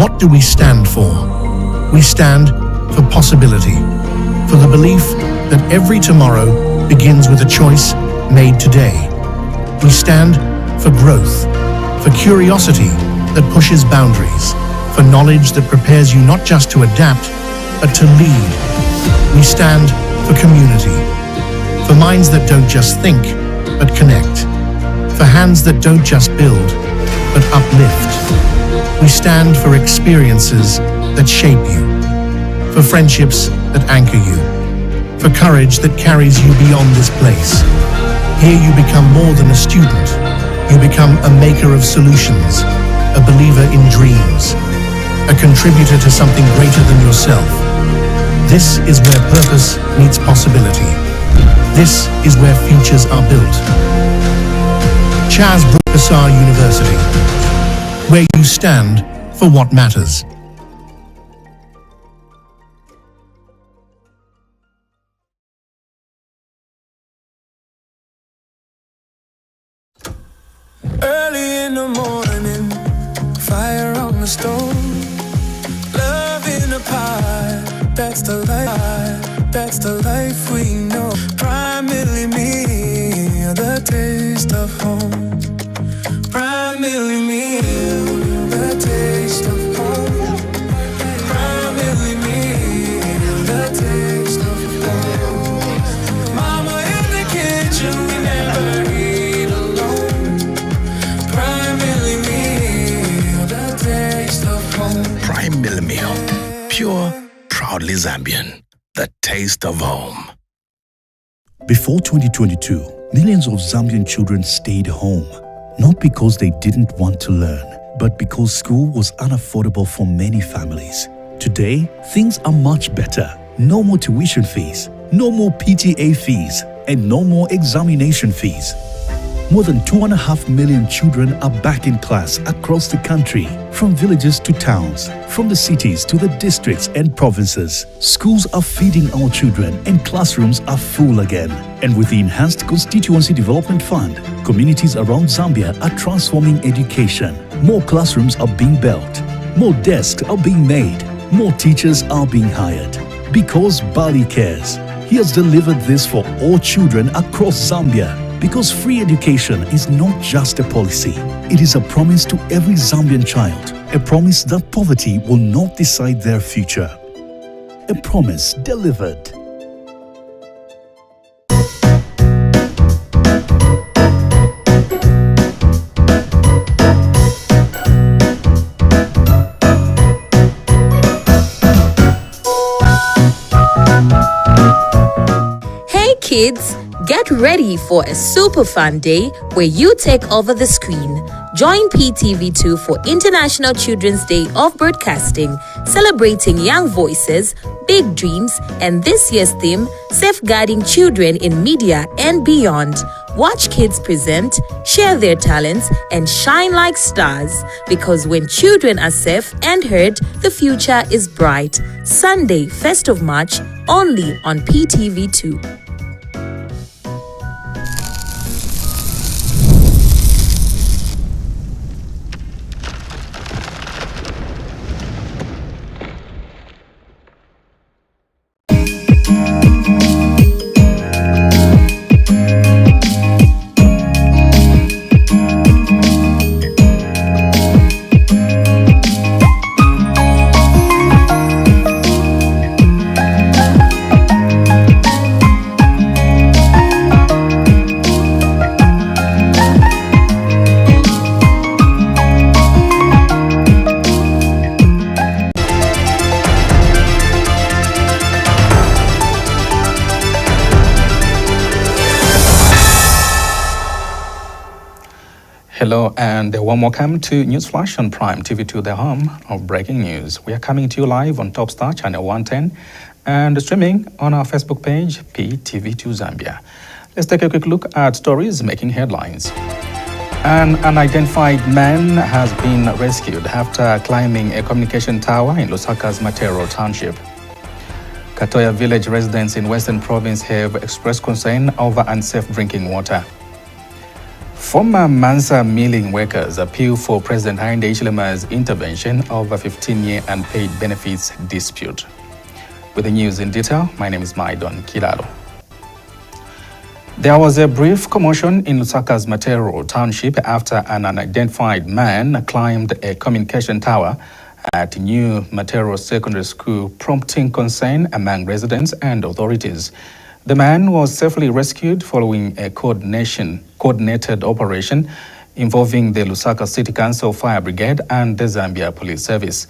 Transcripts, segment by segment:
What do we stand for? We stand for possibility, for the belief that every tomorrow begins with a choice made today. We stand for growth, for curiosity that pushes boundaries, for knowledge that prepares you not just to adapt, but to lead. We stand for community, for minds that don't just think, but connect, for hands that don't just build, but uplift. We stand for experiences that shape you, for friendships that anchor you, for courage that carries you beyond this place. Here you become more than a student. You become a maker of solutions, a believer in dreams, a contributor to something greater than yourself. This is where purpose meets possibility. This is where futures are built. Chaz Broussard University, where you stand for what matters. Early in the morning, fire on the stove, love in a pie, that's the life we know. Primarily me, the taste of home. Primarily me, the taste of home. Primarily me, the taste of home. Mama in the kitchen, we never eat alone. Primarily me, the taste of home. Primarily Meal, pure, proudly Zambian, the taste of home. Before 2022, millions of Zambian children stayed home, not because they didn't want to learn, but because school was unaffordable for many families. Today, things are much better. No more tuition fees, no more PTA fees, and no more examination fees. More than 2.5 million children are back in class across the country, from villages to towns, from the cities to the districts and provinces. Schools are feeding our children and classrooms are full again. And with the Enhanced Constituency Development Fund, communities around Zambia are transforming education. More classrooms are being built, more desks are being made, more teachers are being hired. Because Bali cares. He has delivered this for all children across Zambia. Because free education is not just a policy, it is a promise to every Zambian child, a promise that poverty will not decide their future. A promise delivered. Hey kids! Get ready for a super fun day where you take over the screen. Join PTV2 for International Children's Day of Broadcasting, celebrating young voices, big dreams, and this year's theme, safeguarding children in media and beyond. Watch kids present, share their talents, and shine like stars. Because when children are safe and heard, the future is bright. Sunday, 1st of March, only on PTV2. Hello and a warm welcome to News Flash on Prime TV2, the home of breaking news. We are coming to you live on Top Star Channel 110 and streaming on our Facebook page, PTV2 Zambia. Let's take a quick look at stories making headlines. An unidentified man has been rescued after climbing a communication tower in LUSAKA'S MATERO Township. KATOYA village residents in Western Province have expressed concern over unsafe drinking water. Former MANSA milling workers appeal for President HICHILEMA'S intervention over 15-year unpaid benefits dispute. With the news in detail, my name is Maidon Kilalo. There was a brief commotion in LUSAKA'S MATERO township after an unidentified man climbed a communication tower at new MATERO Secondary School, prompting concern among residents and authorities. The man was safely rescued following a coordinated operation involving the Lusaka City Council Fire Brigade and the Zambia Police Service.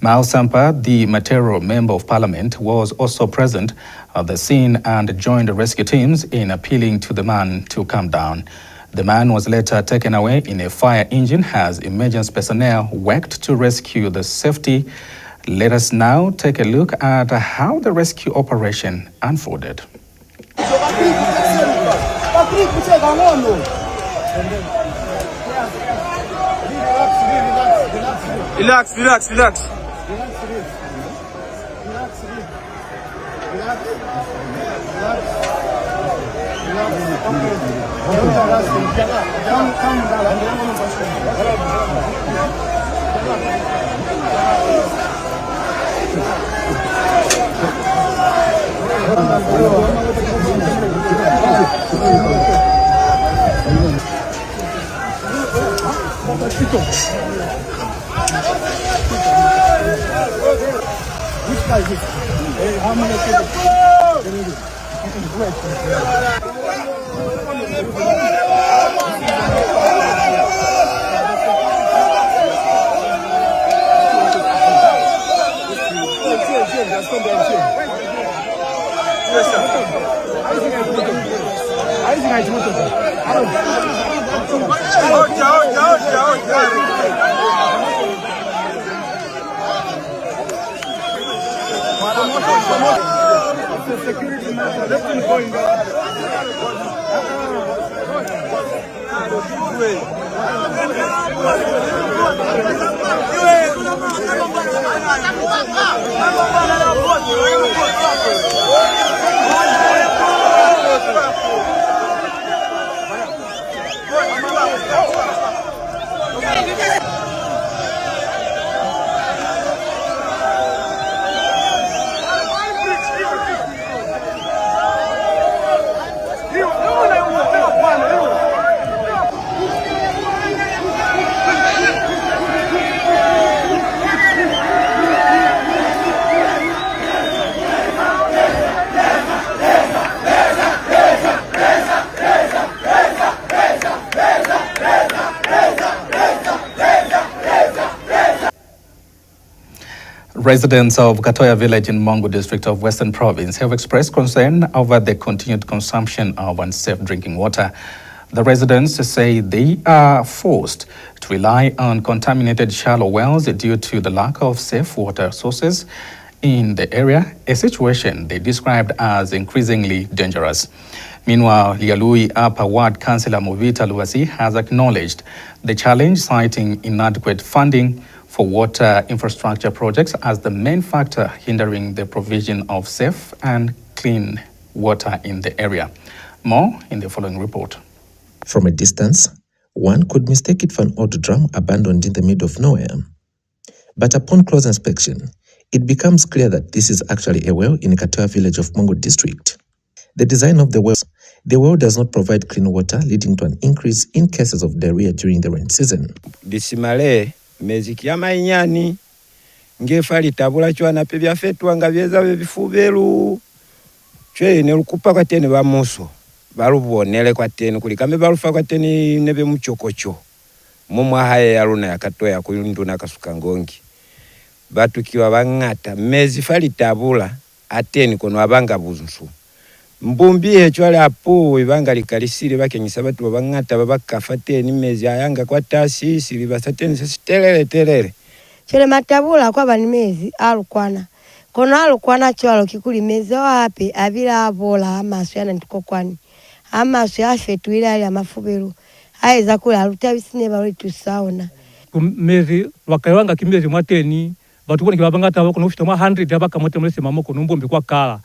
Sampa, the MATERO Member of Parliament, was also present at the scene and joined the rescue teams in appealing to the man to calm down. The man was later taken away in a fire engine as emergency personnel worked to rescue the safety. Let us now take a look at how the rescue operation unfolded. Relax. Which guy is this? How many people? Residents of KATOYA village in Mongo district of Western Province have expressed concern over the continued consumption of unsafe drinking water. The residents say they are forced to rely on contaminated shallow wells due to the lack of safe water sources in the area, a situation they described as increasingly dangerous. Meanwhile, Lialui Upper Ward Councillor Movita Luasi has acknowledged the challenge, citing inadequate funding for water infrastructure projects as the main factor hindering the provision of safe and clean water in the area. More in the following report. From a distance, one could mistake it for an old drum abandoned in the middle of nowhere. But upon close inspection, it becomes clear that this is actually a well in KATOYA village of Mongo district. The design of the well does not provide clean water, leading to an increase in cases of diarrhea during the rain season. Disimale meziki ya mainyani ngefali tabula chwana pebya fetwa nga byeza bifubelu chwe ne lukupa kwa tene ba muso balubonele kwa tene kulikame balufa kwa tene nebe muchokocho mumwa haye yaruna ya KATOYA kulindu na kasuka ngongi batu kiwa bangata mezi fali tabula ateni kono abanga buzunsu mbumbi hechwale apu ibanga likalisiri bakenyisa batu babangata babakafate ni mezi ayanga kwa taasisi libasateni sitelele chele matabula kwa bani mezi alukwana kono alukwana chwalo kikuli mezi wapi abila abola amaso yana ndikokwani amaso yafetuila ali amafubelu aiza kula alutabisine bali tusaona mezi wakaiwanga kimezi mwateni batu kone kibabangata bakono ufita 100 abaka motemlese mamoko numbombi kwa kala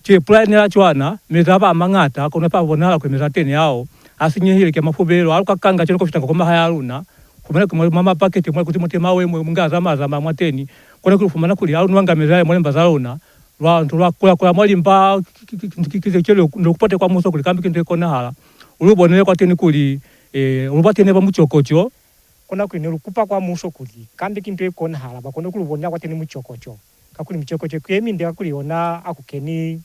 che plan ya chwana mezaba amangata kono pa bonala kwa mezateni yao asinye hile kya mafubelo aluka kanga chino kufitanga kwa mahaya aluna kumana kwa mama paketi mwa kuti mawe mungaza mazama mwateni kone kulufumana kuli alunu wanga mezaye mwale mbazalona lwa kula mwali mba kikize chelo ndokupate kwa muso kuli kambi kintu ekona hala ulubonele kwa teni kuli ulupatene ba muchokocho kona kuli nelukupa kwa muso kuli kambi kintu ekona hala bakone kulubonela kwa teni muchokocho kakuli muchokocho kwemi ndi kakuli ona akukeni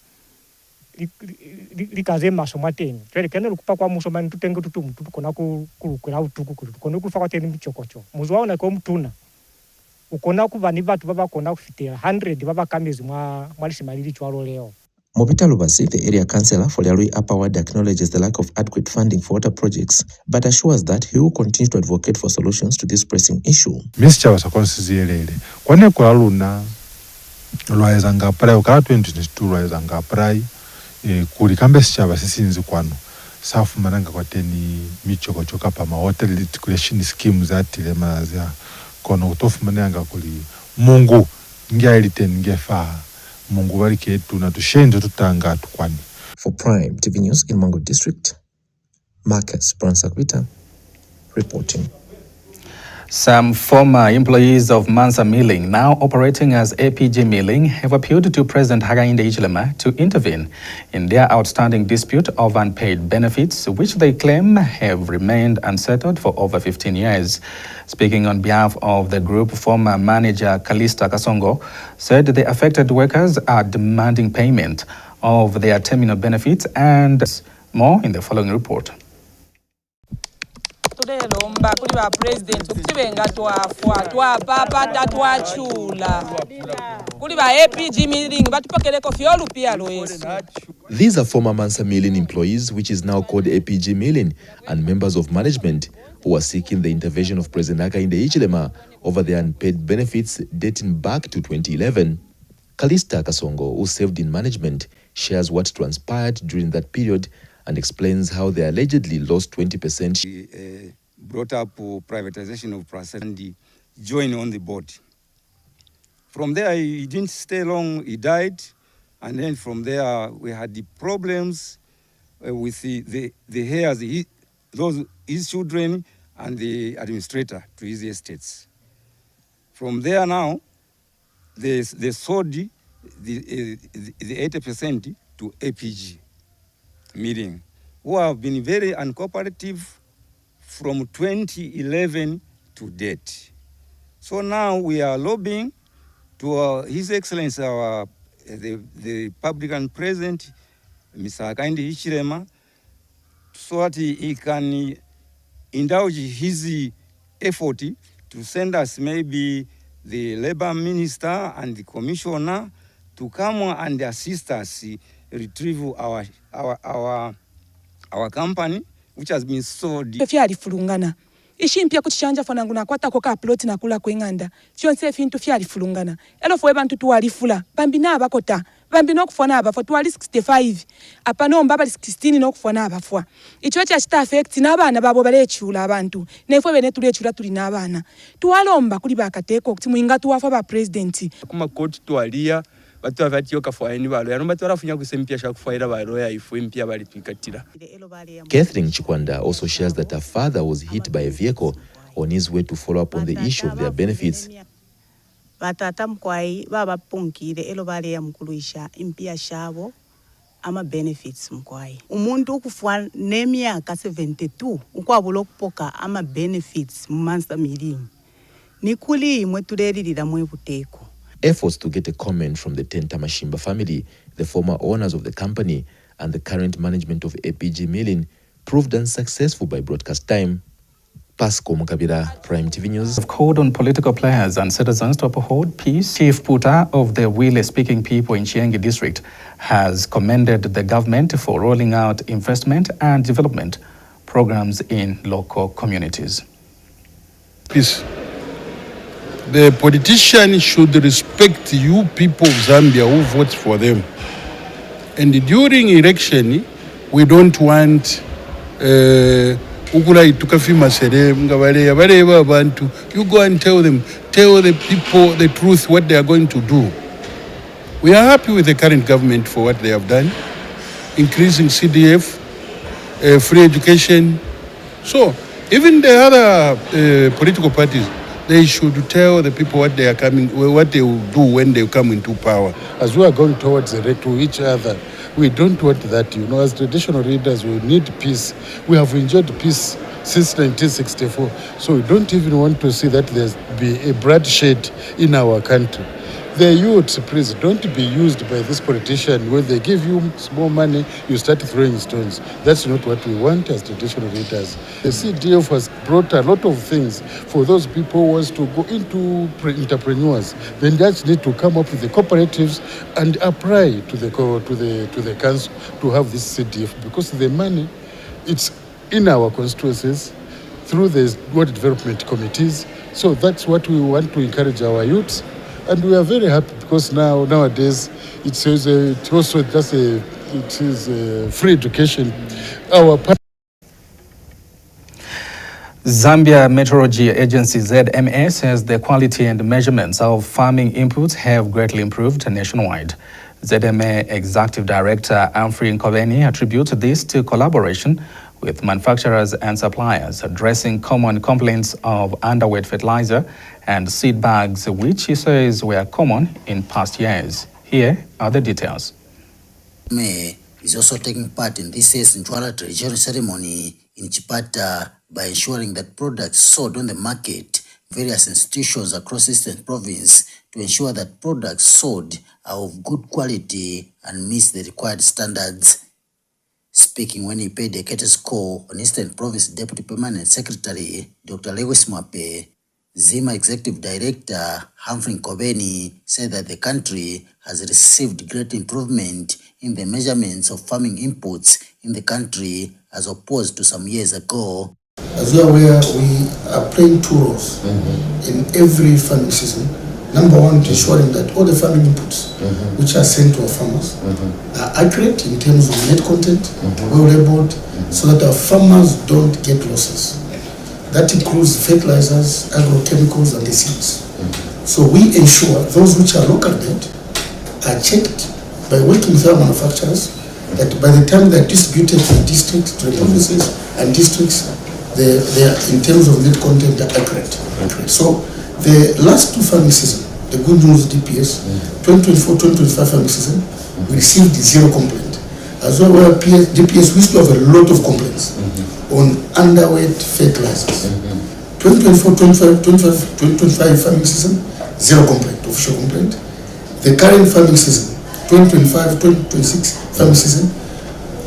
likaze maso mwateni twele kene lukupa kwa muso mani tutenge tutumu kona kulukwela utuku kuli kone kulufa kwa teni muchokocho muzo waona kwa mtuna ukona kubani batu baba kona kufitela 100 baba kamezi mwalisimalili chwalo leo. Mobita Lubasi, the area councillor for Liarui Upper Ward, acknowledges the lack of adequate funding for water projects, but assures that he will continue to advocate for solutions to this pressing issue. Mr. Wasakonsizielele, kwane kwa luna lwaeza ngaprai, ukala 2022 lwaeza ngaprai, kuli kambe sichaba sisinzi kwano. Safu mananga kwa teni michoko choka pa water liquidation schemes ati HICHILEMA'S ya kono utofu mananga kuli Mungu ngia eliten ngefa Mungu walike tuna tushenje tutanga tukwani. For Prime TV News in Mango District, Marcus Bransakwita reporting. Some former employees of MANSA Milling, now operating as APG Milling, have appealed to President HAKAINDE HICHILEMA to intervene in their outstanding dispute of unpaid benefits, which they claim have remained unsettled for over 15 years. Speaking on behalf of the group, former manager Kalista Kasongo said the affected workers are demanding payment of their terminal benefits and more in the following report. Lomba kuli ba president kutibenga twafwa twapapa tatwachula kuli ba APG Milling batupokeleko fyolupia loyesu. These are former MANSA Milling employees, which is now called APG Milling, and members of management who are seeking the intervention of President HAKAINDE HICHILEMA over their unpaid benefits dating back to 2011. Kalista Kasongo, who served in management, shares what transpired during that period and explains how they allegedly lost 20%. He brought up privatization of process and he joined on the board. From there, he didn't stay long, he died. And then from there, we had the problems with the heirs, his children and the administrator to his estates. From there now, they sold the 80% to APG Milling, who have been very uncooperative from 2011 to date. So now we are lobbying to His Excellency, the Republican President, Mr. HAKAINDE HICHILEMA, so that he can indulge his effort to send us maybe the Labor Minister and the Commissioner to come and assist us retrieve our company, which has been sold. Fyali fulungana. Ishimpia kuchanja fanangu na kwata koka plot na kula kwenganda. Fyonse fintu fyali fulungana. Elo fwe bantu tuwali fula. Bambi na abakota. Bambi no kufona abafwa. Tuwali 65. Apano mbaba 16 no kufona abafwa. Ichocha chita affect na abana babo balechula abantu. Nefwe bene tulechula tuli na abana. Tuwalomba kuli bakateko. Timuinga tuwafwa ba president. Kuma court tuwalia. Batu avati yoka fwaini balo. Yano batu warafunya kusempia shakufaira balo ya ifu impia bali tuikatira. Catherine Chikwanda also shares that her father was hit by a vehicle on his way to follow up on the issue of their benefits. Batata mkwai baba punkire elo bale ya mkuluisha impia shabo ama benefits mkwai. Umuntu ukufwa nemyaka 72 ukwabulo okupoka ama benefits MANSA Milling. Nikuli imwe tulelilira mwe buteko. Efforts to get a comment from the Tenta Mashimba family, the former owners of the company, and the current management of APG Milling proved unsuccessful by broadcast time. Pasco Mukabira, Prime TV News. Have called on political players and citizens to uphold peace. Chief Puta of the Wile-speaking people in Chiengi district has commended the government for rolling out investment and development programs in local communities. Peace. The politicians should respect you people of Zambia who vote for them. And during election, we don't want you go and tell the people the truth, what they are going to do. We are happy with the current government for what they have done, increasing CDF, free education. So even the other political parties, they should tell the people what they will do when they come into power. As we are going towards to each other, we don't want that. As traditional leaders, we need peace. We have enjoyed peace since 1964, so we don't even want to see that there's be a bloodshed in our country. The youths, please don't be used by this politician. When they give you small money, you start throwing stones. That's not what we want as traditional leaders. The CDF has brought a lot of things for those people who wants to go into entrepreneurs. Then just need to come up with the cooperatives and apply to the council to have this CDF, because the money, it's in our constituencies through the ward development committees. So that's what we want to encourage our youths. And we are very happy because nowadays it is free education. Zambia Meteorology Agency ZMA says the quality and measurements of farming inputs have greatly improved nationwide. ZMA Executive Director Humphrey Nkoveni attributes this to collaboration with manufacturers and suppliers addressing common complaints of underweight fertilizer and seed bags, which he says were common in past years. Here are the details. May is also taking part in this year's Ntwala traditional ceremony in Chipata by ensuring that products sold on the market, various institutions across Eastern Province, to ensure that products sold are of good quality and meet the required standards. Speaking when he paid a courtesy call on Eastern Province Deputy Permanent Secretary Dr. Lewis Mwape, Zima Executive Director Humphrey Nkoveni said that the country has received great improvement in the measurements of farming inputs in the country as opposed to some years ago. As you are aware, we are playing two roles in every farming season. Number one, ensuring that all the farming inputs which are sent to our farmers are accurate in terms of net content, well labeled, so that our farmers don't get losses. That includes fertilizers, agrochemicals, and the seeds. So we ensure those which are local made are checked by working with our manufacturers, that by the time they are distributed to the districts, to the provinces and districts, they are, in terms of net content, are accurate. So the last two farming seasons, the Good News DPS, 2024-2025 farming season, we received 0 complaint. As well as DPS, we used to have a lot of complaints on underweight fertilizers. 2024-2025 farming season, 0 complaint, official complaint. The current farming season, 2025-2026 farming season,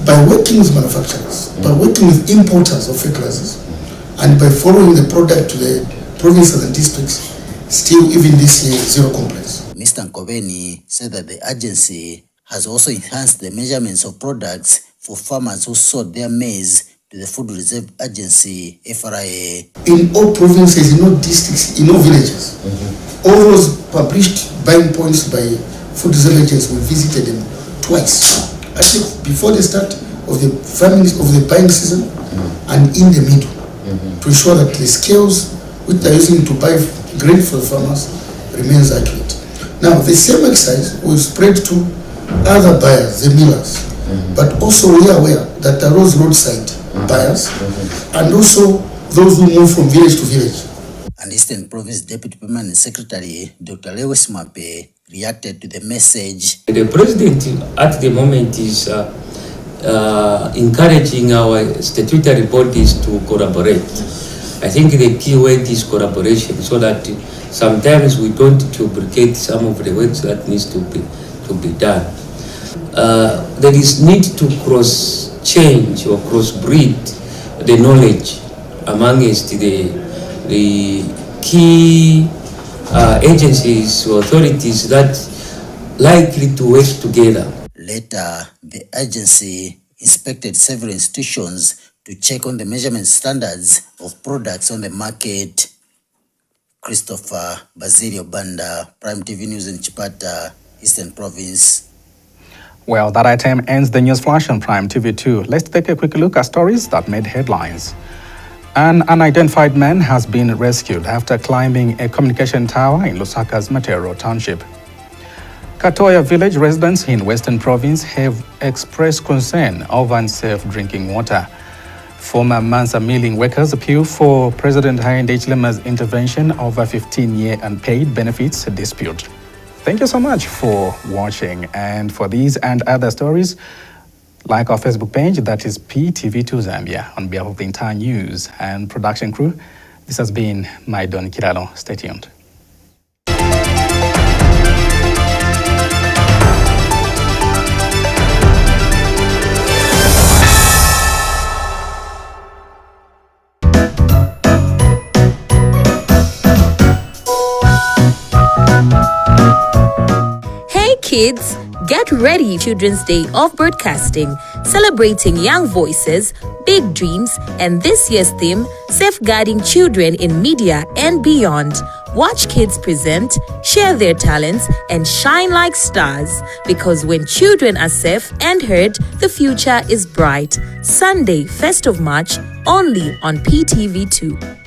by working with manufacturers, by working with importers of fertilizers, and by following the product to the provinces and districts, still even this year, 0 complaints. Mr. Nkoveni said that the agency has also enhanced the measurements of products for farmers who sold their maize to the Food Reserve Agency, FRA. In all provinces, in all districts, in all villages, all those published buying points by Food Reserve Agency, we visited them twice. Actually, before the start of the buying season and in the middle, to ensure that the scales which they are using to buy grain for the farmers remains accurate. Now, the same exercise will spread to other buyers, the millers, but also we are aware that there are those roadside buyers and also those who move from village to village. And Eastern Province Deputy Permanent Secretary Dr. Lewis Mwape reacted to the message. The President at the moment is encouraging our statutory bodies to collaborate. I think the key word is collaboration, so that sometimes we don't duplicate some of the works that needs to be done. There is need to cross-change or cross-breed the knowledge amongst the key agencies or authorities that likely to work together. Later, the agency inspected several institutions to check on the measurement standards of products on the market. Christopher Basilio Banda, Prime TV News in Chipata, Eastern Province. Well, that item ends the news flash on Prime TV2. Let's take a quick look at stories that made headlines. An unidentified man has been rescued after climbing a communication tower in LUSAKA'S MATERO Township. KATOYA village residents in Western Province have expressed concern over unsafe drinking water. Former MANSA milling workers appeal for President HAKAINDE HICHILEMA'S intervention over a 15-year unpaid benefits dispute. Thank you so much for watching, and for these and other stories, like our Facebook page, that is PTV2 Zambia. On behalf of the entire news and production crew, this has been Maidon Kiralo. Stay tuned. Hey kids, get ready Children's Day of Broadcasting, celebrating young voices, big dreams, and this year's theme, safeguarding children in media and beyond. Watch kids present, share their talents, and shine like stars, because when children are safe and heard, the future is bright. Sunday, 1st of March, only on PTV2.